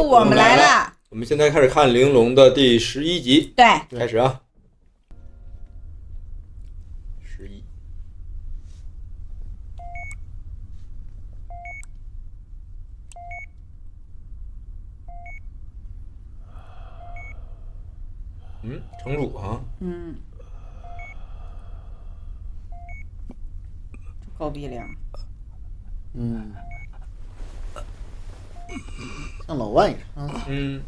我们来了。我们现在开始看《玲珑》的第11集。对，开始啊。11。城主啊。高鼻梁。像老外似的。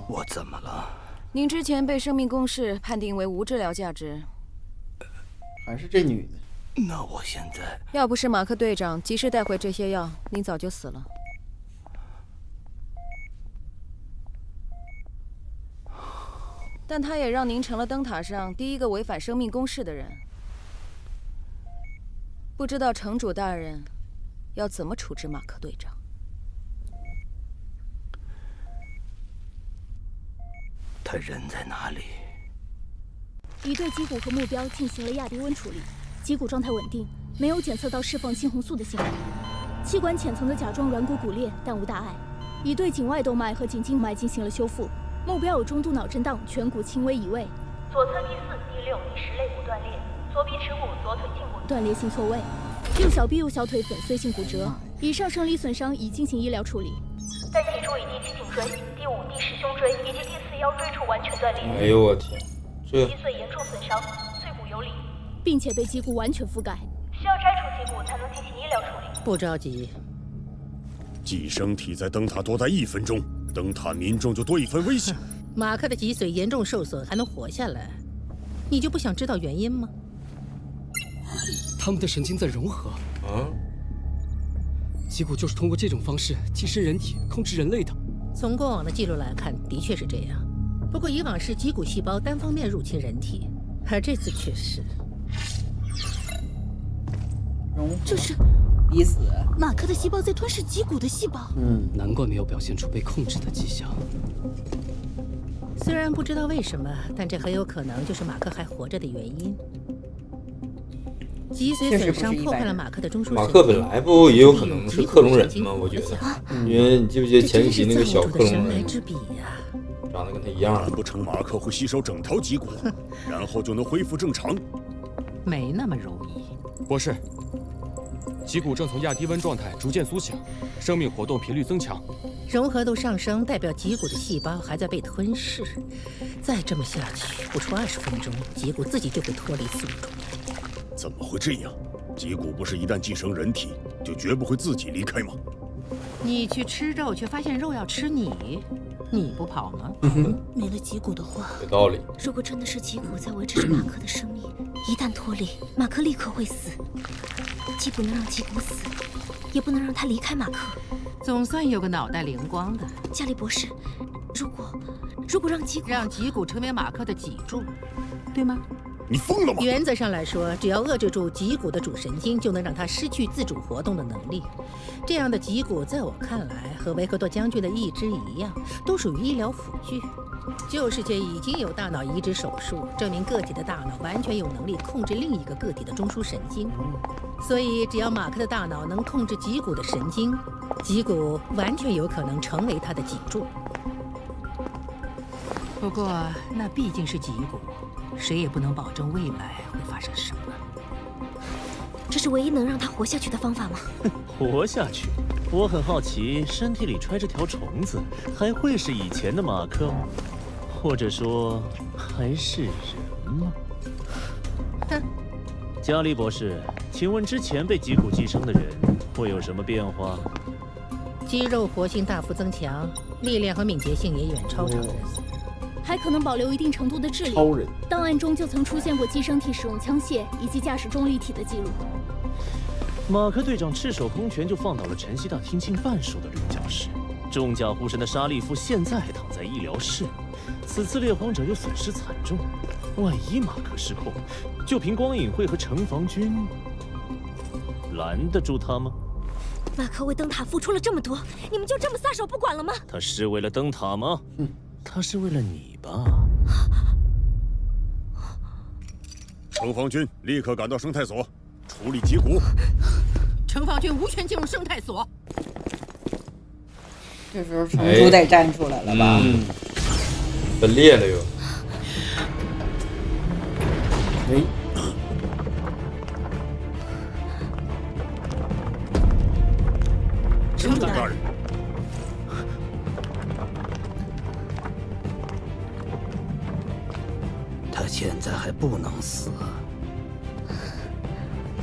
我怎么了？您之前被生命公式判定为无治疗价值。还是这女的。那我现在要不是马克队长及时带回这些药，您早就死了。但他也让您成了灯塔上第一个违反生命公式的人。不知道城主大人要怎么处置马克队长？他人在哪里？已对脊骨和目标进行了亚低温处理，脊骨状态稳定，没有检测到释放猩红素的信号。气管浅层的甲状软骨骨裂，但无大碍。已对颈外动脉和颈静脉进行了修复。目标有中度脑震荡，颧骨轻微移位，左侧第4、第6、第10肋骨断裂，左臂耻骨、左腿胫骨断裂性错位，右小臂、右小腿粉碎性骨折。以上生理损伤已进行医疗处理，但脊柱以第7颈椎、第5、第10胸椎以及第4腰椎处完全断裂。哎呦我天，这脊髓严重损伤，碎骨游离，并且被脊骨完全覆盖，需要摘除脊骨才能进行医疗处理。不着急。寄生体在灯塔多待1分钟，灯塔民众就多1分危险。马克的脊髓严重受损，还能活下来，你就不想知道原因吗？他们的神经在融合。脊骨就是通过这种方式寄生人体，控制人类的。从过往的记录来看，的确是这样。不过以往是脊骨细胞单方面入侵人体，而这次却是融合。这是彼此。马克的细胞在吞噬脊骨的细胞。难怪没有表现出被控制的迹象。虽然不知道为什么，但这很有可能就是马克还活着的原因。脊髓损伤破坏了马克的中枢神经。马克本来不也有可能是克隆人吗？我觉得，因为你记不记得前期那个小克隆人，长得跟他一样。难不成马克会吸收整条脊骨，然后就能恢复正常？没那么容易。博士，脊骨正从亚低温状态逐渐苏醒，生命活动频率增强，融合度上升，代表脊骨的细胞还在被吞噬。再这么下去，不出20分钟，脊骨自己就会脱离宿主。怎么会这样？脊骨不是一旦寄生人体，就绝不会自己离开吗？你去吃肉，却发现肉要吃你，你不跑吗？没了脊骨的话，有道理。如果真的是脊骨在维持着马克的生命，一旦脱离，马克立刻会死。既不能让脊骨死，也不能让他离开马克。总算有个脑袋灵光的。加里博士，如果让脊骨成为马克的脊柱，对吗？你疯了吗？原则上来说，只要遏制住脊骨的主神经，就能让它失去自主活动的能力。这样的脊骨，在我看来，和维克多将军的义肢一样，都属于医疗辅具。旧世界已经有大脑移植手术，证明个体的大脑完全有能力控制另一个个体的中枢神经。所以，只要马克的大脑能控制脊骨的神经，脊骨完全有可能成为他的脊柱。不过，那毕竟是脊骨。谁也不能保证未来会发生什么。这是唯一能让他活下去的方法吗？活下去？我很好奇，身体里揣着条虫子，还会是以前的马克吗？或者说，还是人吗？哼。加利博士，请问之前被脊骨寄生的人会有什么变化？肌肉活性大幅增强，力量和敏捷性也远超常人。还可能保留一定程度的智力。超人档案中就曾出现过寄生体使用枪械以及驾驶重力体的记录。马克队长赤手空拳就放倒了晨曦大厅近半数的绿教士，重甲护神的沙利夫现在还躺在医疗室。此次猎荒者又损失惨重，万一马克失控，就凭光影会和城防军拦得住他吗？马克为灯塔付出了这么多，你们就这么撒手不管了吗？他是为了灯塔吗？他是为了你吧？城防军立刻赶到生态所，处理脊骨。城防军无权进入生态所。这时候城主得站出来了吧？分裂了又。哎，城主大人，他现在还不能死，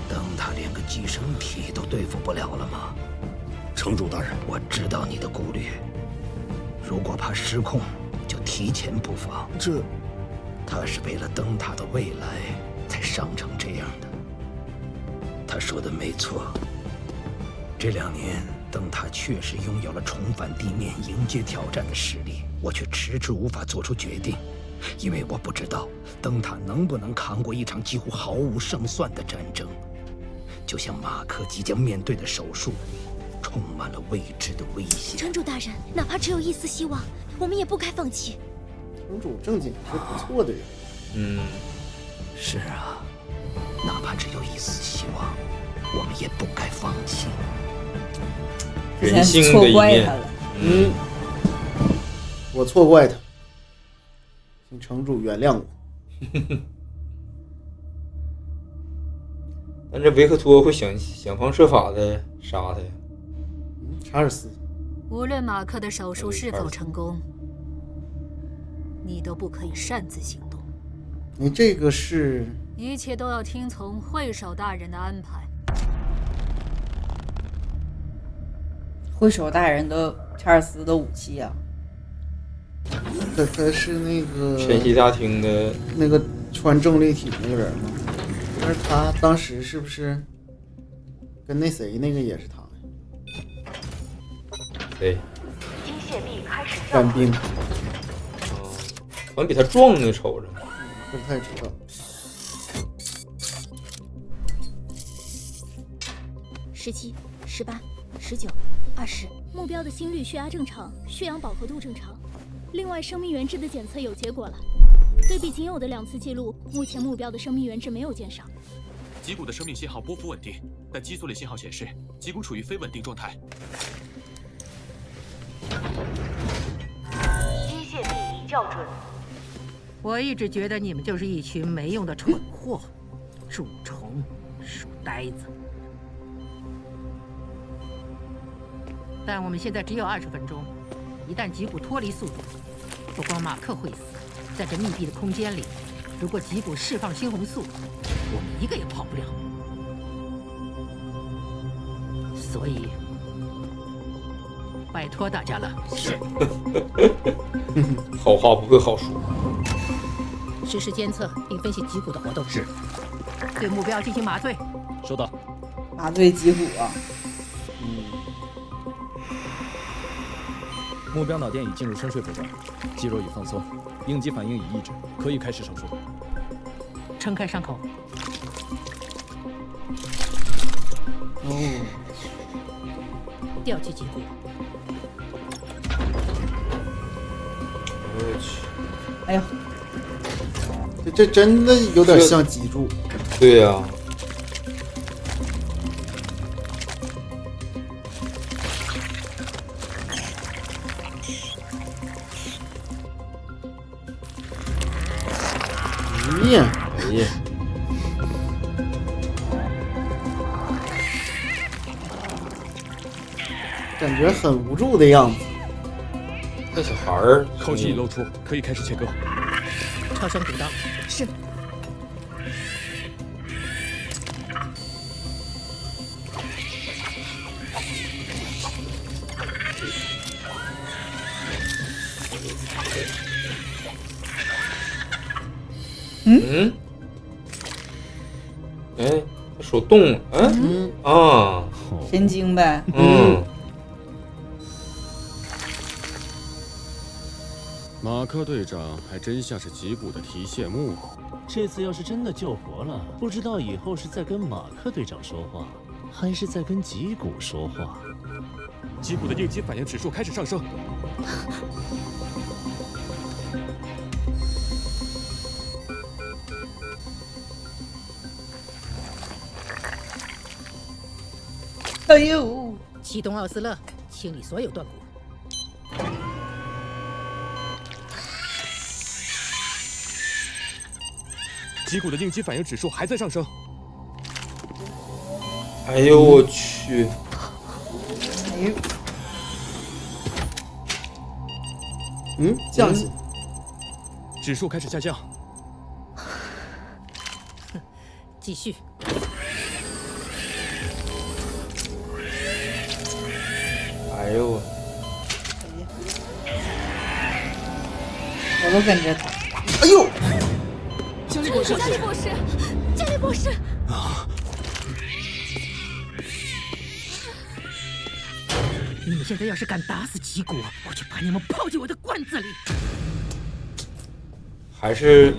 灯塔连个寄生体都对付不了了吗？城主大人，我知道你的顾虑，如果怕失控，就提前布防。这，他是为了灯塔的未来才伤成这样的。他说的没错，这2年灯塔确实拥有了重返地面迎接挑战的实力，我却迟迟无法做出决定，因为我不知道灯塔能不能扛过一场几乎毫无胜算的战争，就像马克即将面对的手术，充满了未知的危险。城主大人，哪怕只有一丝希望，我们也不该放弃。城主正经是不错的人。是啊，哪怕只有一丝希望，我们也不该放弃。人性的一面。我错怪他，请城主原谅我。但这维克托会想方设法的杀他呀。查尔斯，无论马克的手术是否成功，你都不可以擅自行动。你这个是？一切都要听从会首大人的安排。会首大人的查尔斯的武器啊？他是那个晨曦大厅的那个穿正立体那个人吗？但是他当时是不是跟那谁那个也是他？谁？机械臂开始战兵。好像比他壮呢，瞅着。不太知道。17、18、19、20，目标的心率、血压正常，血氧饱和度正常。另外，生命源质的检测有结果了。对比仅有的2次记录，目前目标的生命源质没有减少。脊骨的生命信号波幅稳定，但激素类信号显示脊骨处于非稳定状态。机械臂已校准。我一直觉得你们就是一群没用的蠢货，蛀虫、书呆子。但我们现在只有20分钟，一旦脊骨脱离宿主，不光马克会死，在这密闭的空间里，如果脊骨释放猩红素，我们一个也跑不了。所以，拜托大家了。是。好话不会好说。实时监测并分析脊骨的活动。是。对目标进行麻醉。收到。麻醉脊骨啊。目标脑电已进入深睡步骤，肌肉已放松，应激反应已抑制，可以开始手术。撑开伤口。吊起脊骨。我去！哎呀，这真的有点像脊柱。对呀。哎呀！感觉很无助的样子。那小孩儿口气已露出，可以开始切割。超声补刀。是。哎，他手动了，啊，神经呗，马克队长还真像是脊骨的提线木。这次要是真的救活了，不知道以后是在跟马克队长说话，还是在跟脊骨说话。脊骨的应激反应指数开始上升。哎呦！启动奥斯勒，清理所有断骨。脊骨的应激反应指数还在上升。哎呦我去！哎呦！降级，指数开始下降。继续。哎呦我！我都跟着他。哎呦！加利博士，加利博士，加利博士！你们现在要是敢打死脊骨，我就把你们泡进我的罐子里。还是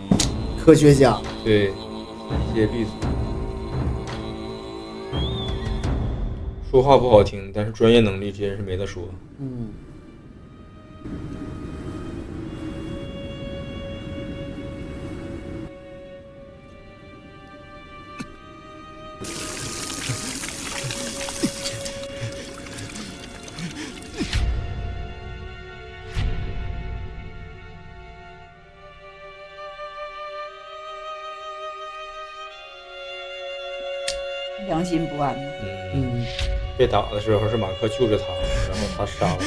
科学家，对，谢闭嘴。说话不好听，但是专业能力真是没得说。良心不安。被打的时候是马克救着他，然后他杀了。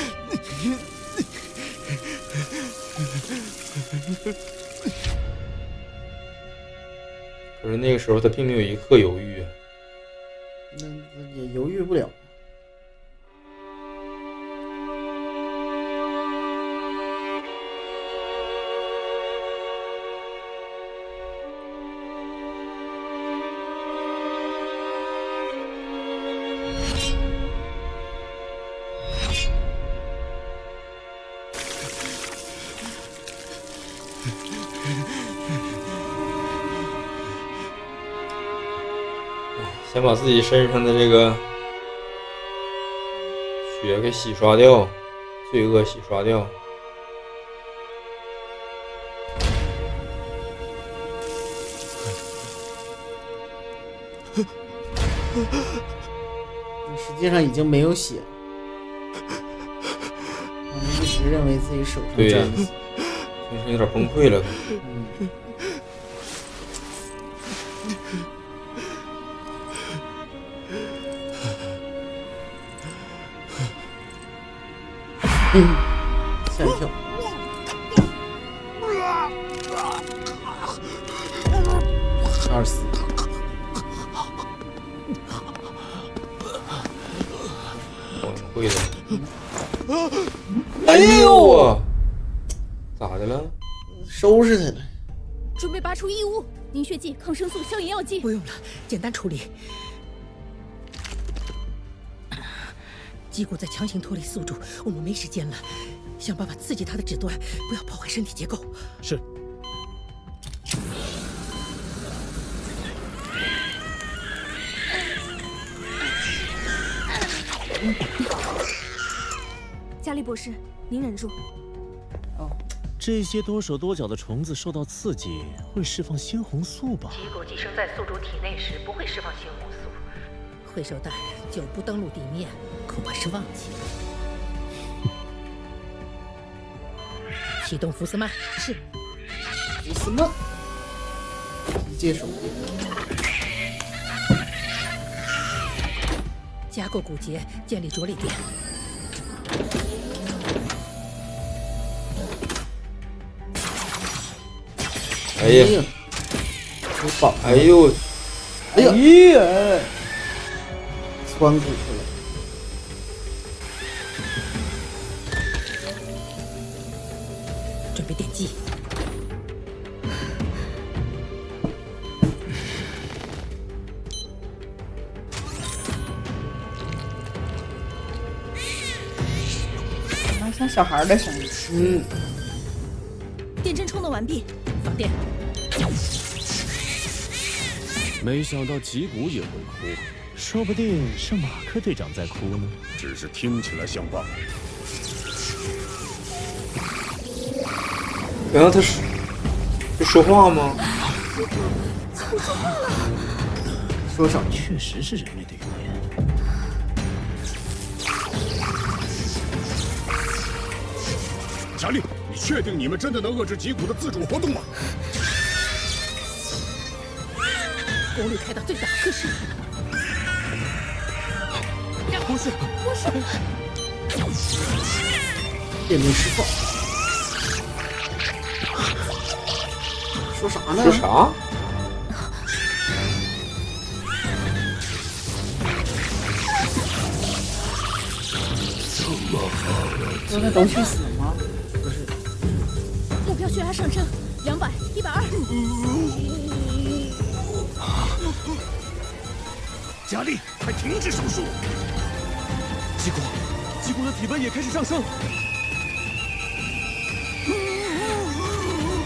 可是那个时候他并没有一刻犹豫。那也犹豫不了。先把自己身上的这个血给洗刷掉，罪恶洗刷掉。实际上已经没有血了，我们一直认为自己手上沾了血，精神有点崩溃了。吓一跳。24。我会的。哎呦我，咋的了？收拾他了。准备拔出异物，凝血剂、抗生素、消炎药剂。不用了，简单处理。脊骨在强行脱离宿主，我们没时间了，想办法刺激他的指端，不要破坏身体结构。是。加利博士，您忍住。这些多手多脚的虫子受到刺激，会释放猩红素吧？脊骨寄生在宿主体内时不会释放猩红素。会首大人久不登陆地面，恐怕是忘记了。启动福斯曼。是。福斯曼。一介手电。加固骨节，建立着力点。哎呀！哎呦！哎呀！穿骨去了。准备点击。像小孩的声音。电针充的完毕，放电。没想到脊骨也会哭，说不定是马克队长在哭呢。只是听起来像爸爸。然后他说话吗？说啥？确实是人类的语言。佳丽，你确定你们真的能遏制脊骨的自主活动吗？功率开到最大，可是不是，电力释放。说啥呢？说啥？说的都去死吗？不是。目标血压上升，200、120。佳丽，快停止手术！脊骨的体温也开始上升。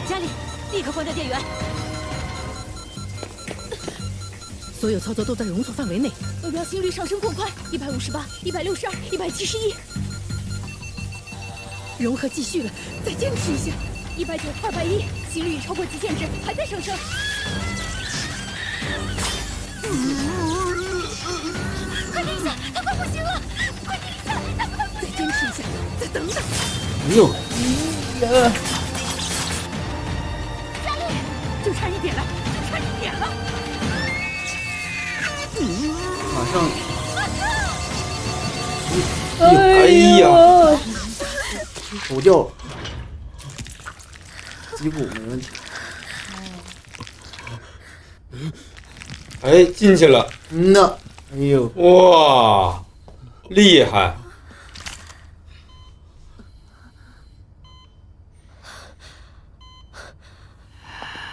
佳丽，立刻关掉电源。所有操作都在容错范围内。目标心率上升过快，158、162、171。融合继续了，再坚持一下。190、210，心率已超过极限值，还在上升。快停下，他快不行了！快停下，他快不行了！再坚持一下，再等等。哎呦，佳丽，就差一点了，就差一点了。马上。哎呀，头掉了，脊骨没问题。哎，进去了。呐，哎呦，哇，厉害！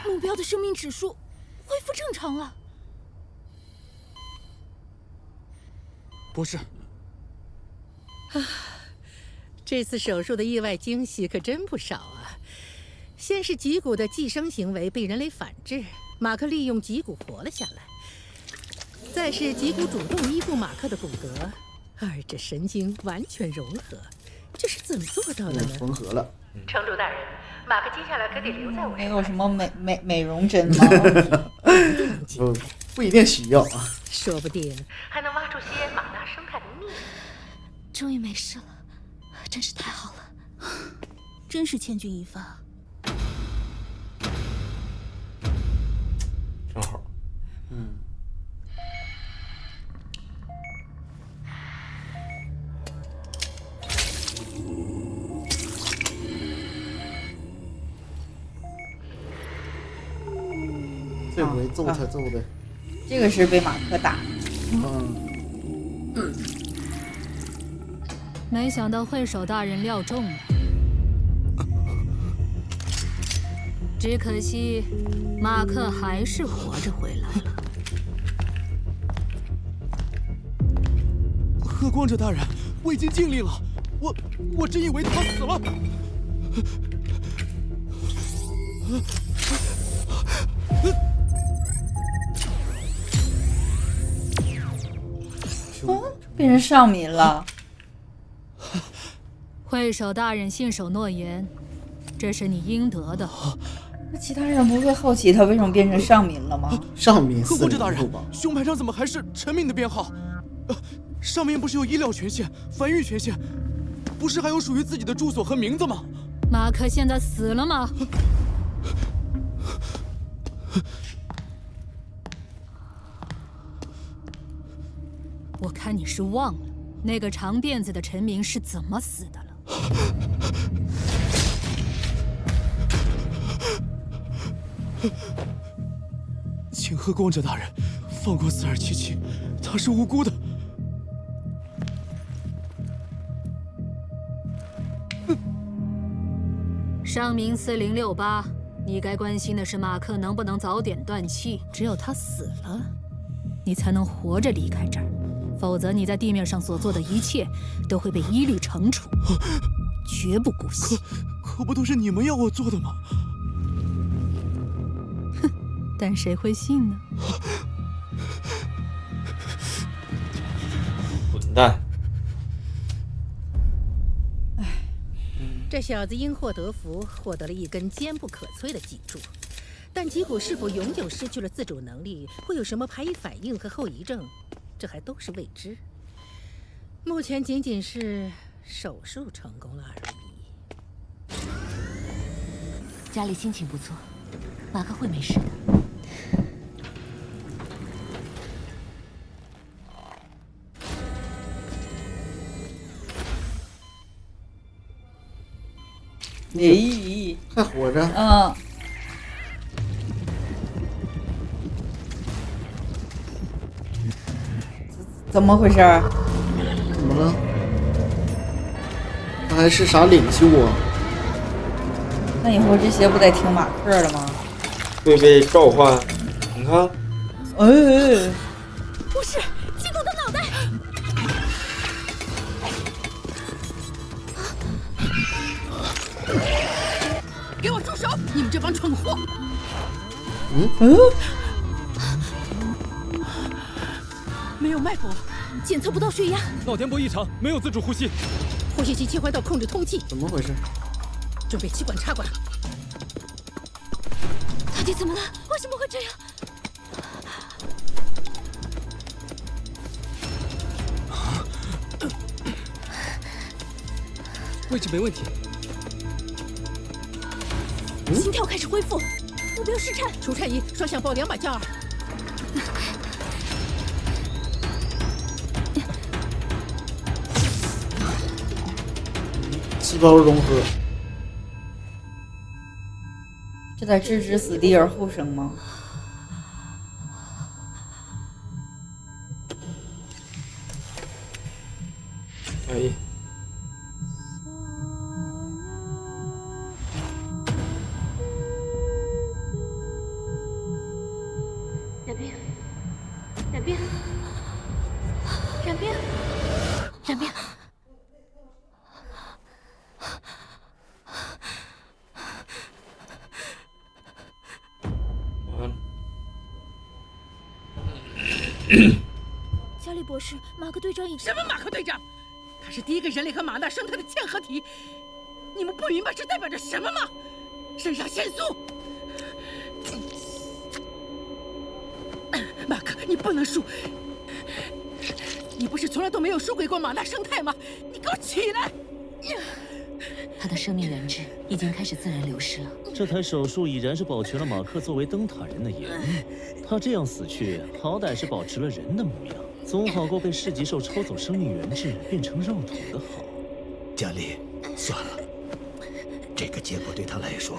目标的生命指数恢复正常了。不是。这次手术的意外惊喜可真不少啊！先是脊骨的寄生行为被人类反制，马克利用脊骨活了下来；再是脊骨主动依附马克的骨骼，二者神经完全融合。这是怎么做到的呢？缝合了。城主大人，马克接下来可得留在我身边。没有什么美容针吗？不一定需要啊。说不定还能挖出些马大生态的秘密。终于没事了，真是太好了，真是千钧一发。正好，这回揍他揍的。这个是被马克打。没想到会首大人料中了，只可惜马克还是活着回来了。喝光者大人，我已经尽力了，我真以为他死了。变成上民了。会首大人信守诺言，这是你应得的。那其他人不会好奇他为什么变成上民了吗？上民喝光者大人，胸牌上怎么还是臣民的编号？上面不是有医疗权限、繁育权限，不是还有属于自己的住所和名字吗？马克现在死了吗？我看你是忘了那个长辫子的臣民是怎么死的了。请喝光者大人放过四尔七七，他是无辜的。上明4068，你该关心的是马克能不能早点断气。只有他死了，你才能活着离开这儿，否则你在地面上所做的一切都会被一律惩处，绝不姑息。可不都是你们要我做的吗？哼，但谁会信呢？混蛋！这小子因祸得福，获得了一根坚不可摧的脊柱，但脊骨是否永久失去了自主能力，会有什么排异反应和后遗症，这还都是未知。目前仅仅是手术成功了而已。家里心情不错，马克会没事的。咦，还活着？嗯。怎么回事？怎么了？他还是啥领袖啊？那以后这些不得听马克的吗？会被召唤？你看，不是吉古的脑袋！给我住手！你们这帮蠢货！没有脉搏，检测不到血压，脑电波异常，没有自主呼吸，呼吸器切换到控制通气。怎么回事？准备气管插管。到底怎么了？为什么会这样？位置没问题。心跳开始恢复，目标试颤，除颤仪双向报200降2。细胞融合，这得置之死地而后生吗？哎。冉冰，加利博士，马克队长已经……什么马克队长？他是第一个人类和马纳生态的嵌合体，你们不明白这代表着什么吗？肾上腺素！马克，你不能输！你不是从来都没有输给过马纳生态吗？你给我起来！他的生命原质已经开始自然流失了。这台手术已然是保全了马克作为灯塔人的颜面，他这样死去，好歹是保持了人的模样，总好过被噬极兽抽走生命原质变成肉土的好。佳丽，算了，这个结果对他来说，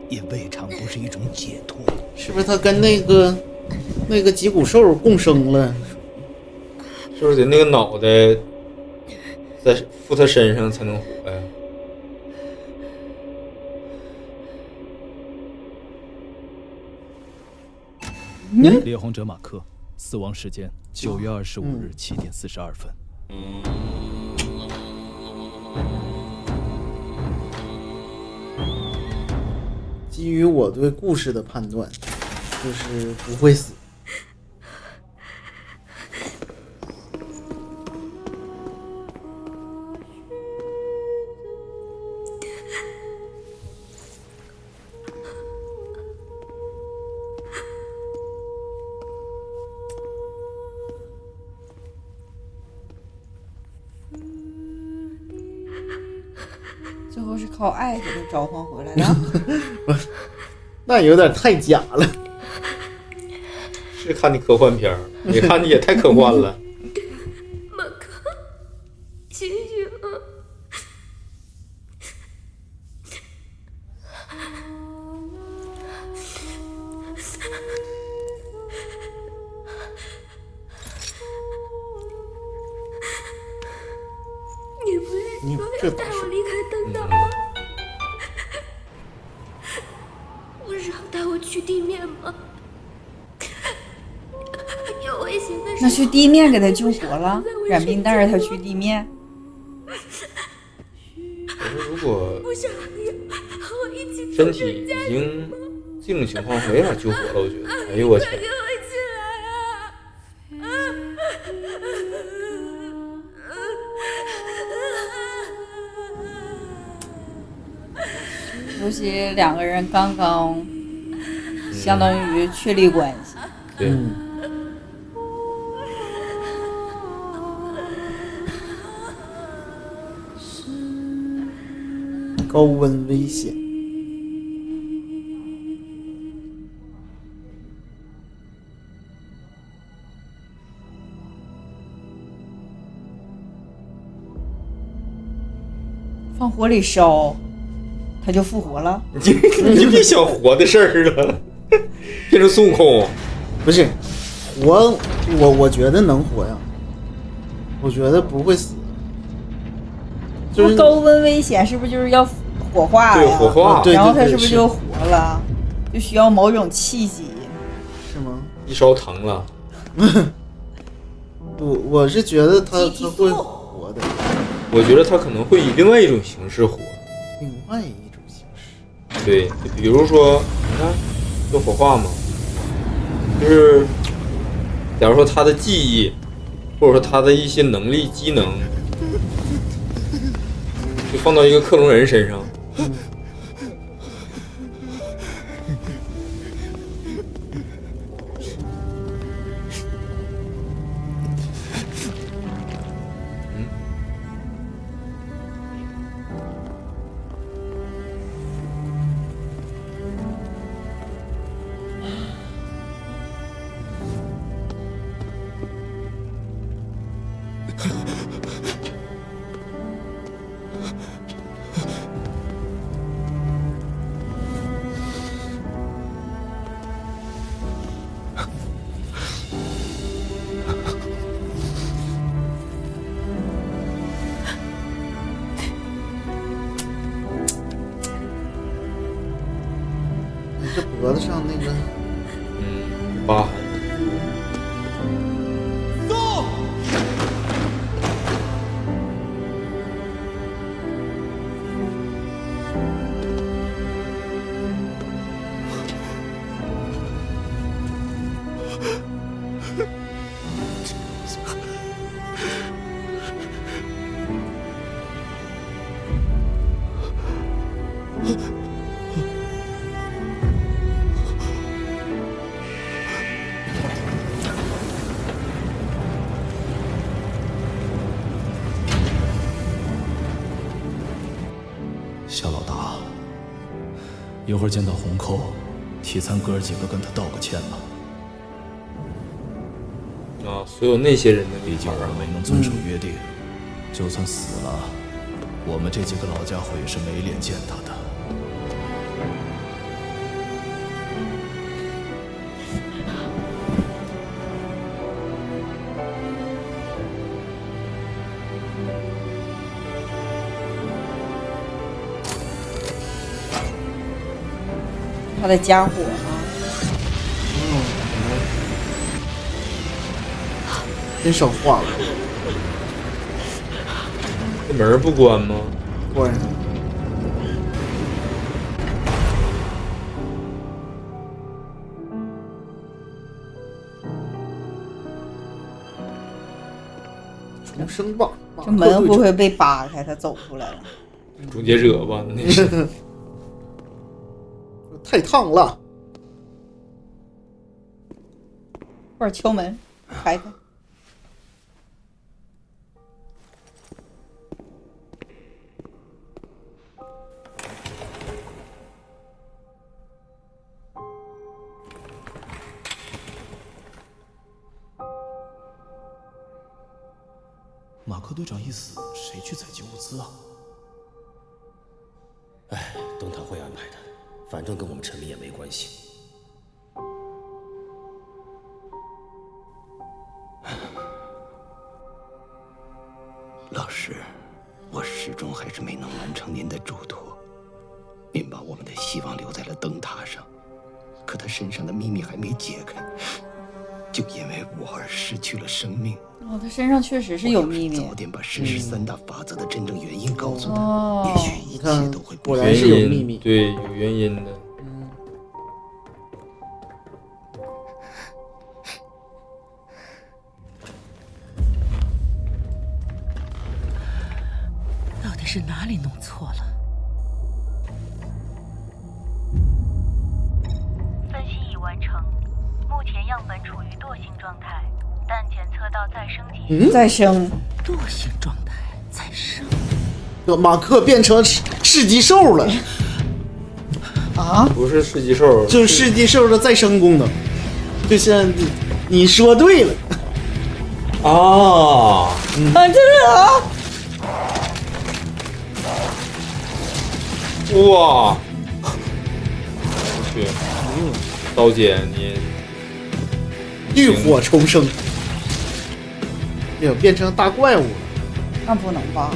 也未尝不是一种解脱。是不是他跟那个脊骨兽共生了？是不是得那个脑袋在附他身上才能活呀？猎红者马克，死亡时间9月25日7点42分。基于我对故事的判断，就是不会死。最后是靠爱给他召唤回来的。那有点太假了。是看你科幻片儿，你看你也太科幻了。马克，醒醒啊！你不是说要带我离开灯塔吗？不是要带我去地面吗？有危险的时候，那去地面给他救活了，冉冰带着他去地面。可是如果身体已经这种情况没法救活了，我觉得，哎呦我天！尤其两个人刚刚相当于确立关系，对，高温危险。放火里烧，他就复活了。你就别想活的事儿了，变成孙悟空。不是活，我觉得能活呀，我觉得不会死。就是高温危险是不是就是要火化呀？对，火化。然后他是不是就活了？就需要某种契机，是吗？一烧疼了。我是觉得他会活的。我觉得他可能会以另外一种形式活。另外一种形式。对，就比如说，你看，做火化嘛，就是假如说他的记忆，或者说他的一些能力、机能，就放到一个克隆人身上。这脖子上那个，疤痕。走。夏老大，一会儿见到红扣，提咱哥几个跟他道个歉吧。啊，所有那些人的毕竟二位能遵守约定，就算死了，我们这几个老家伙也是没脸见他的。他的家伙真少话了。这门不关吗？关。重生吧，这门不会被扒开，他走出来了。终结者吧，那是。太烫了，或者敲门，开开。马克队长一死，谁去采集物资啊？哎，灯塔会安排的。反正跟我们陈明也没关系。老师，我始终还是没能完成您的嘱托。您把我们的希望留在了灯塔上，可他身上的秘密还没解开，就因为我而失去了生命。哦，他身上确实是有秘密。早点把世事三大法则的真正原因告诉他，也许一切都会果然是有秘密。对，有原因的。到底是哪里弄错了？分析已完成，目前样本处于惰性状态，但检测到再生级。再生。惰性状态，再生。马克变成噬级兽了。啊？不是噬级兽，就是噬级兽的再生功能。就像你说对了。啊，这是啊。哇！去，刀姐你浴火重生，哎呦，变成大怪物了。那不能吧？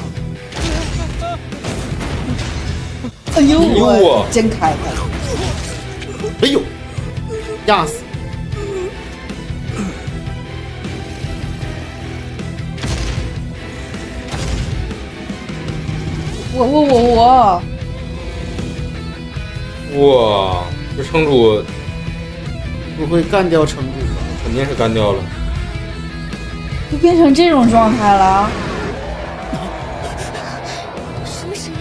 哎呦哎呦我真开开！哎呦，压死！我！哇！这城主不会干掉城主吧？肯定是干掉了。就变成这种状态了。什么声音？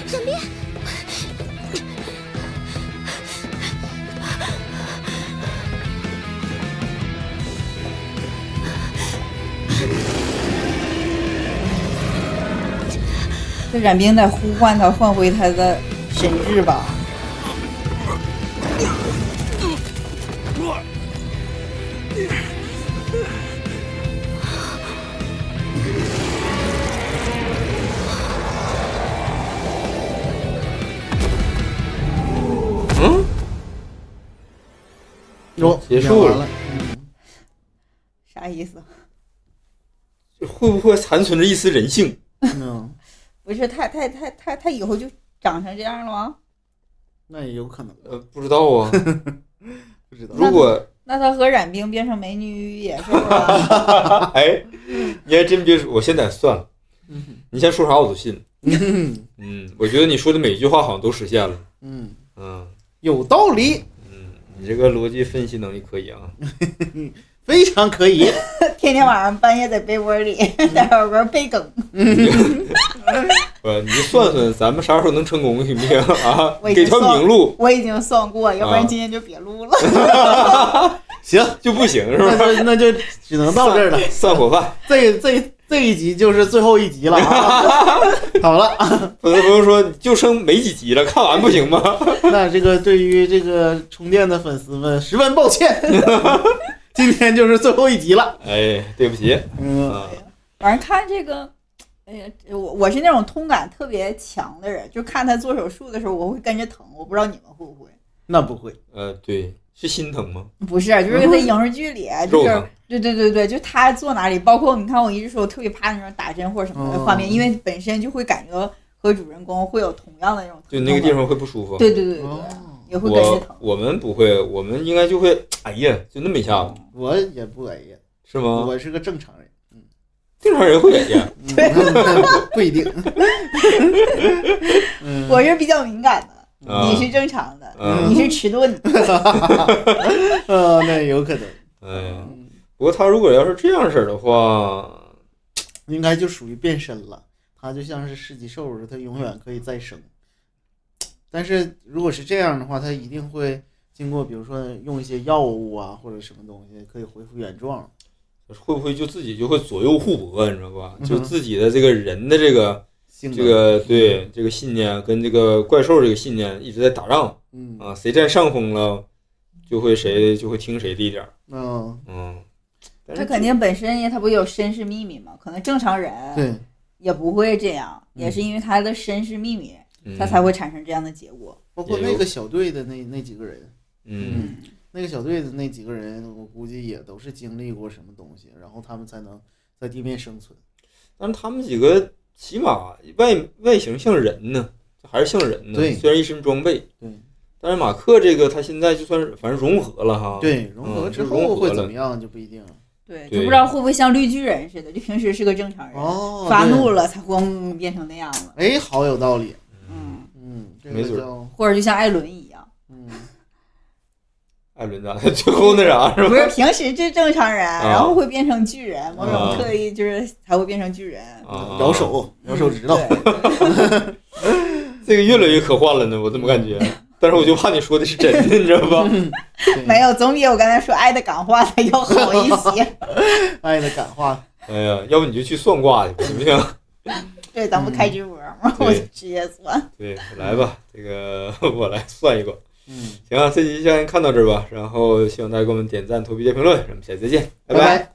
闪边！这冉冰在呼唤他，唤回他的神智吧。嗯，结束了。啥意思？会不会残存着一丝人性？不是他以后就长成这样了吗？那也有可能。不知道啊，不知道。如果那他和冉冰变成美女野兽了？哎，你还真别说，我现在算了。你先说啥我都信。我觉得你说的每一句话好像都实现了。有道理。你这个逻辑分析能力可以啊。非常可以。天天晚上半夜在被窝里在后边背梗。你就算算咱们啥时候能成功行不行啊？给条明路。我已经算过，要不然今天就别录了。行，就不行是吧？那就只能到这儿了。散伙饭。这一集就是最后一集了啊！好了，有的朋友说就剩没几集了，看完不行吗？那这个对于这个充电的粉丝们十分抱歉。今天就是最后一集了，哎，对不起。反正看这个，哎呀，我是那种通感特别强的人，就看他做手术的时候，我会跟着疼。我不知道你们会不会？那不会。对，是心疼吗？不是，就是在影视剧里，就是对，就他坐哪里，包括你看，我一直说我特别怕那种打针或者什么的画面，因为本身就会感觉和主人公会有同样的那种，就那个地方会不舒服。对。也会跟着疼。我们不会，我们应该就会，哎呀，就那么一下子。我也不哎呀，是吗？我是个正常人。正常人会哎呀？对，不一定。我是比较敏感的，你是正常的，你是迟钝的。那有可能。不过他如果要是这样式的话，应该就属于变身了。他就像是噬鸡兽，他永远可以再生。但是如果是这样的话，他一定会经过，比如说用一些药物啊，或者什么东西，可以恢复原状。会不会就自己就会左右互搏，你知道吧？就自己的这个人的这个对这个信念跟这个怪兽这个信念一直在打仗。谁占上风了，谁就会听谁的一点。他肯定本身他不有身世秘密吗？可能正常人也不会这样，也是因为他的身世秘密。他才会产生这样的结果。包括那个小队的那几个人，那个小队的那几个人，我估计也都是经历过什么东西，然后他们才能在地面生存。但是他们几个起码外形像人呢，还是像人呢。对，虽然一身装备。对。但是马克这个他现在就算是反正融合了哈。对，融合之后会怎么样就不一定了。对，就不知道会不会像绿巨人似的，就平时是个正常人，发怒了才咣变成那样了。哎，好有道理。没准，或者就像艾伦一样。艾伦咋最后那啥是吧？不是，平时是正常人，然后会变成巨人，某种特异就是才会变成巨人。摇手指头。这个越来越科幻了呢，我怎么感觉？但是我就怕你说的是真的，你知道吧？没有，总比我刚才说爱的感化的要好一些。爱的感化。哎呀，要不你就去算卦去，行不行？对，咱们开直播嘛，我就直接算。对，来吧，这个我来算一个。行啊，这期先看到这儿吧，然后希望大家给我们点赞、投币、评论，咱们下期再见，拜拜。